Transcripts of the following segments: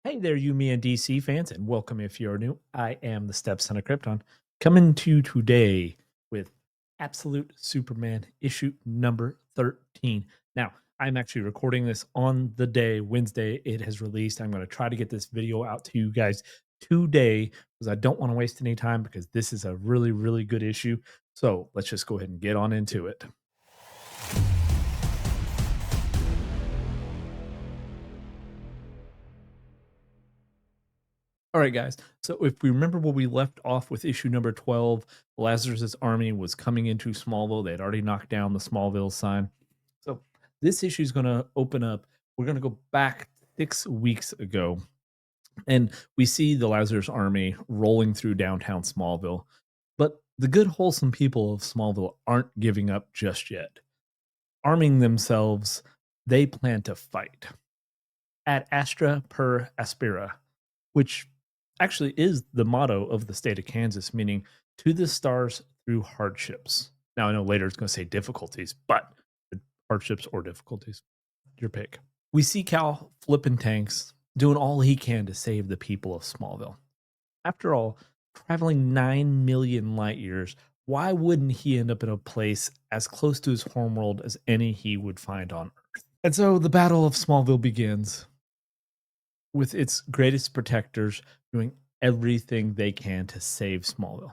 Hey there, you, me, and DC fans, and welcome if you're new. I am the stepson of Krypton, coming to you today with Absolute Superman issue number 13. Now, I'm actually recording this on the day, Wednesday, it has released. I'm going to try to get this video out to you guys today because I don't want to waste any time because this is a really, really good issue. So let's just go ahead and get on into it. All right, guys. So if we remember where we left off with issue number 12, Lazarus's army was coming into Smallville. They had already knocked down the Smallville sign. So this issue is going to open up. We're going to go back 6 weeks ago, and we see the Lazarus army rolling through downtown Smallville. But the good, wholesome people of Smallville aren't giving up just yet. Arming themselves, they plan to fight at Astra per Aspera, which actually is the motto of the state of Kansas, meaning to the stars through hardships. Now, I know later it's going to say difficulties, but hardships or difficulties, your pick. We see Cal flipping tanks, doing all he can to save the people of Smallville. After all, traveling 9 million light years, why wouldn't he end up in a place as close to his homeworld as any he would find on Earth? And so the Battle of Smallville begins with its greatest protectors doing everything they can to save Smallville.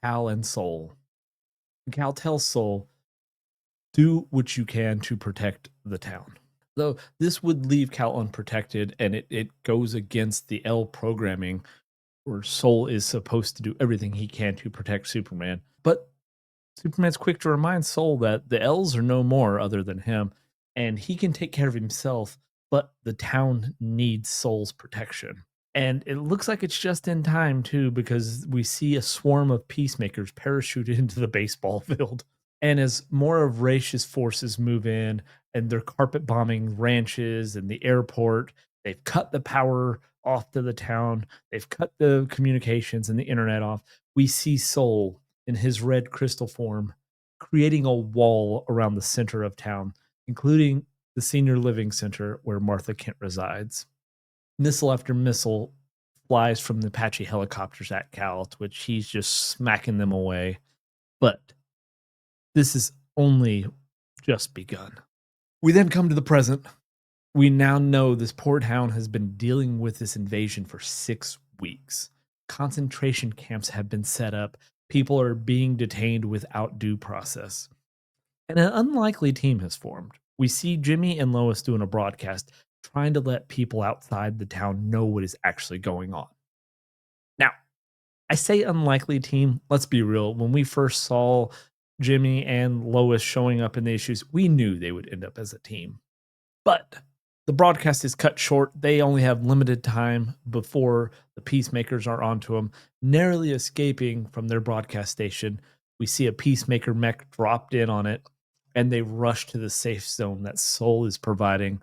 Cal and Soul. Cal tells Soul, do what you can to protect the town. Though this would leave Cal unprotected, and it goes against the L programming where Soul is supposed to do everything he can to protect Superman. But Superman's quick to remind Soul that the L's are no more other than him, and he can take care of himself, but the town needs Soul's protection. And it looks like it's just in time, too, because we see a swarm of peacemakers parachute into the baseball field. And as more of Raish's forces move in and they're carpet bombing ranches and the airport, they've cut the power off to the town, they've cut the communications and the internet off. We see Soul in his red crystal form creating a wall around the center of town, including the senior living center where Martha Kent resides. Missile after missile flies from the Apache helicopters at Cal, to which he's just smacking them away. But this is only just begun. We then come to the present. We now know this poor town has been dealing with this invasion for 6 weeks. Concentration camps have been set up. People are being detained without due process. And an unlikely team has formed. We see Jimmy and Lois doing a broadcast trying to let people outside the town know what is actually going on. Now, I say unlikely team. Let's be real. When we first saw Jimmy and Lois showing up in the issues, we knew they would end up as a team. But the broadcast is cut short. They only have limited time before the peacemakers are onto them. Narrowly escaping from their broadcast station, we see a peacemaker mech dropped in on it, and they rush to the safe zone that Soul is providing.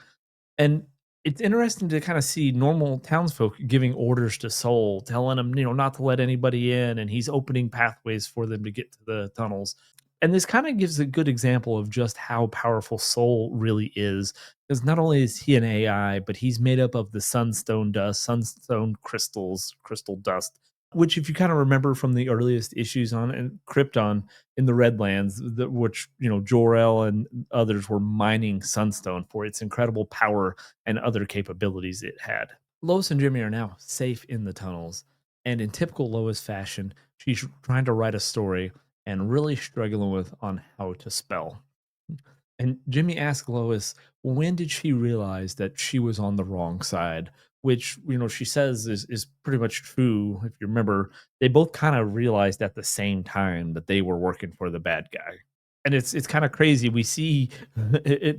And it's interesting to kind of see normal townsfolk giving orders to Soul, telling him, not to let anybody in, and he's opening pathways for them to get to the tunnels. And this kind of gives a good example of just how powerful Soul really is, because not only is he an AI, but he's made up of the sunstone dust, sunstone crystals, crystal dust, which, if you kind of remember from the earliest issues on and Krypton in the Redlands, which Jor-El and others were mining sunstone for its incredible power and other capabilities it had. Lois and Jimmy are now safe in the tunnels, and in typical Lois fashion, she's trying to write a story and really struggling with on how to spell. And Jimmy asked Lois, when did she realize that she was on the wrong side? Which, she says is pretty much true. If you remember, they both kind of realized at the same time that they were working for the bad guy. And it's kind of crazy. We see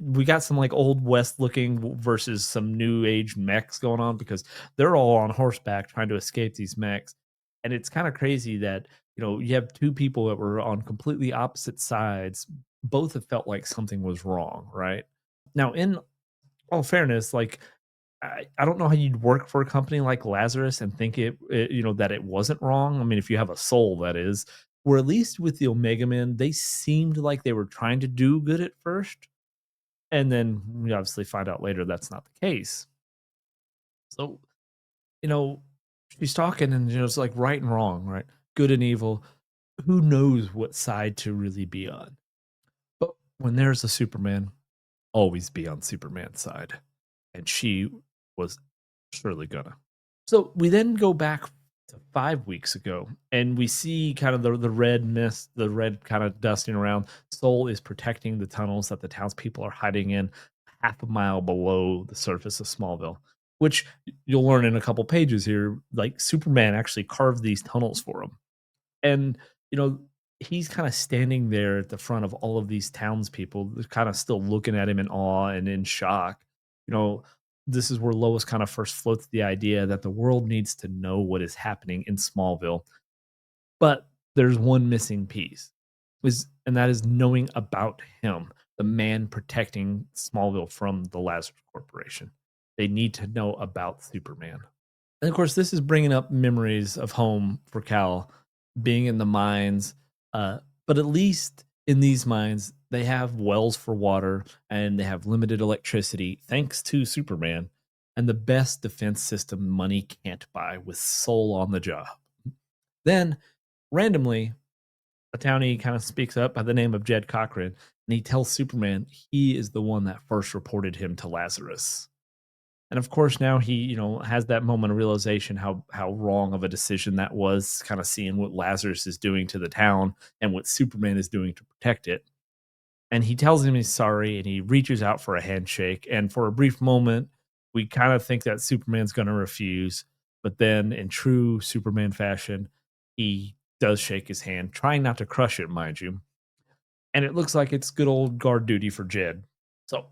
we got some like old west looking versus some new age mechs going on because they're all on horseback trying to escape these mechs. And it's kind of crazy that you have two people that were on completely opposite sides. Both have felt like something was wrong, right? Now, in all fairness, like I don't know how you'd work for a company like Lazarus and think that it wasn't wrong. I mean, if you have a soul, that is. Or at least with the Omega Men, they seemed like they were trying to do good at first, and then we obviously find out later that's not the case. So you know, she's talking and it's like right and wrong, right? Good and evil. Who knows what side to really be on? But when there's a Superman, always be on Superman's side. And she was surely gonna. So we then go back to 5 weeks ago, and we see kind of the red mist, the red kind of dusting around. Soul is protecting the tunnels that the townspeople are hiding in, half a mile below the surface of Smallville. Which you'll learn in a couple pages here. Like Superman actually carved these tunnels for him, and you know he's kind of standing there at the front of all of these townspeople, kind of still looking at him in awe and in shock. You know, this is where Lois kind of first floats the idea that the world needs to know what is happening in Smallville, but there's one missing piece, and that is knowing about him, the man protecting Smallville from the Lazarus Corporation. They need to know about Superman. And of course, this is bringing up memories of home for Cal, being in the mines. But at least in these mines, they have wells for water and they have limited electricity, thanks to Superman, and the best defense system money can't buy with Soul on the job. Then, randomly, a townie kind of speaks up by the name of Jed Cochran, and he tells Superman he is the one that first reported him to Lazarus. And of course, now he, has that moment of realization how wrong of a decision that was, kind of seeing what Lazarus is doing to the town and what Superman is doing to protect it. And he tells him he's sorry and he reaches out for a handshake. And for a brief moment, we kind of think that Superman's going to refuse. But then, in true Superman fashion, he does shake his hand, trying not to crush it, mind you. And it looks like it's good old guard duty for Jed. So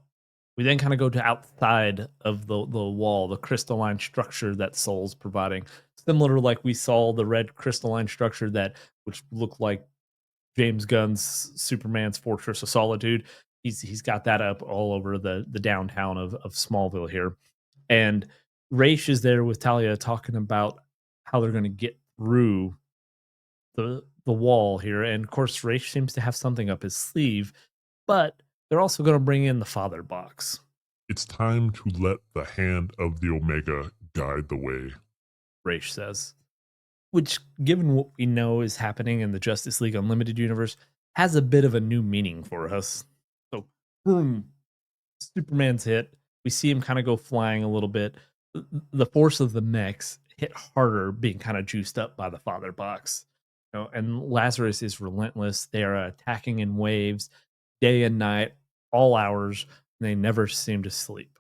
we then kind of go to outside of the wall, the crystalline structure that Soul's providing. Similar to like we saw the red crystalline structure that which looked like James Gunn's Superman's Fortress of Solitude. He's got that up all over the downtown of Smallville here. And Raish is there with Talia talking about how they're gonna get through the wall here. And of course Raish seems to have something up his sleeve, but they're also gonna bring in the father box. It's time to let the hand of the Omega guide the way. Raish says. Which, given what we know is happening in the Justice League Unlimited universe, has a bit of a new meaning for us. So, boom, Superman's hit. We see him kind of go flying a little bit. The force of the mechs hit harder, being kind of juiced up by the father box. And Lazarus is relentless. They are attacking in waves, day and night, all hours. And they never seem to sleep.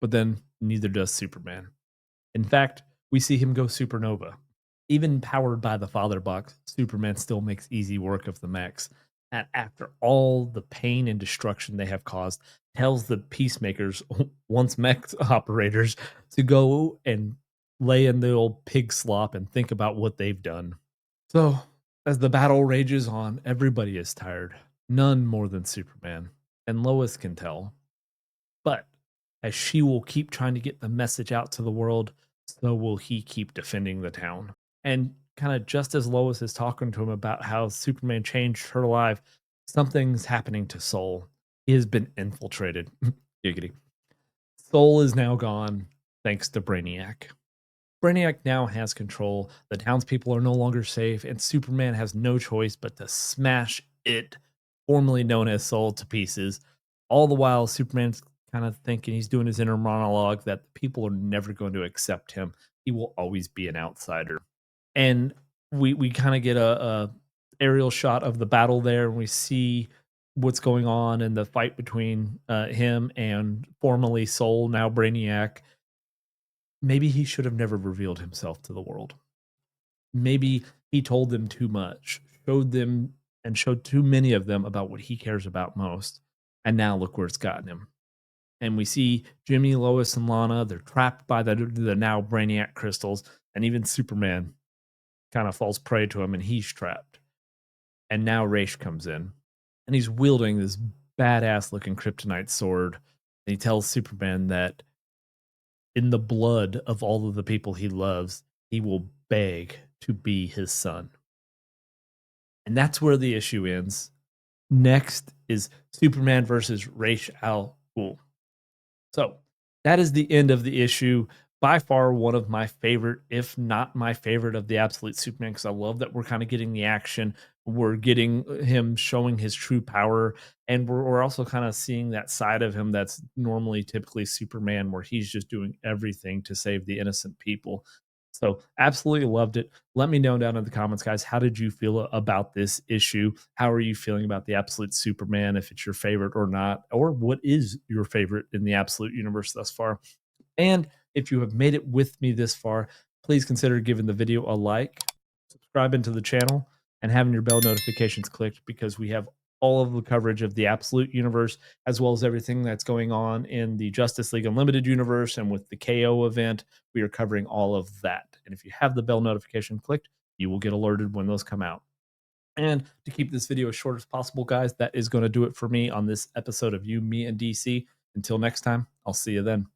But then neither does Superman. In fact, we see him go supernova. Even powered by the father box, Superman still makes easy work of the mechs. And after all the pain and destruction they have caused, tells the peacemakers, once mech operators, to go and lay in the old pig slop and think about what they've done. So, as the battle rages on, everybody is tired. None more than Superman. And Lois can tell. But as she will keep trying to get the message out to the world, so will he keep defending the town. And kind of just as Lois is talking to him about how Superman changed her life, something's happening to Soul. He has been infiltrated. Giggity. Soul is now gone, thanks to Brainiac. Brainiac now has control. The townspeople are no longer safe, and Superman has no choice but to smash it, formerly known as Soul, to pieces. All the while, Superman's kind of thinking he's doing his inner monologue that people are never going to accept him. He will always be an outsider. And we kind of get a aerial shot of the battle there, and we see what's going on in the fight between him and formerly Soul, now Brainiac. Maybe he should have never revealed himself to the world. Maybe he told them too much, showed them and showed too many of them about what he cares about most. And now look where it's gotten him. And we see Jimmy, Lois, and Lana. They're trapped by the now Brainiac crystals, and even Superman kind of falls prey to him, and he's trapped. And now Raish comes in, and he's wielding this badass looking kryptonite sword. And he tells Superman that in the blood of all of the people he loves, he will beg to be his son. And that's where the issue ends. Next is Superman versus Raish Al Ghul. So that is the end of the issue. by far one of my favorite, if not my favorite, of the Absolute Superman, because I love that we're kind of getting the action. We're getting him showing his true power, and we're also kind of seeing that side of him that's normally typically Superman, where he's just doing everything to save the innocent people. So, absolutely loved it. Let me know down in the comments, guys. How did you feel about this issue? How are you feeling about the Absolute Superman? If it's your favorite or not, or what is your favorite in the Absolute universe thus far? And if you have made it with me this far, please consider giving the video a like, subscribing to the channel, and having your bell notifications clicked because we have all of the coverage of the Absolute universe, as well as everything that's going on in the Justice League Unlimited universe and with the KO event. We are covering all of that. And if you have the bell notification clicked, you will get alerted when those come out. And to keep this video as short as possible, guys, that is going to do it for me on this episode of You, Me, and DC. Until next time, I'll see you then.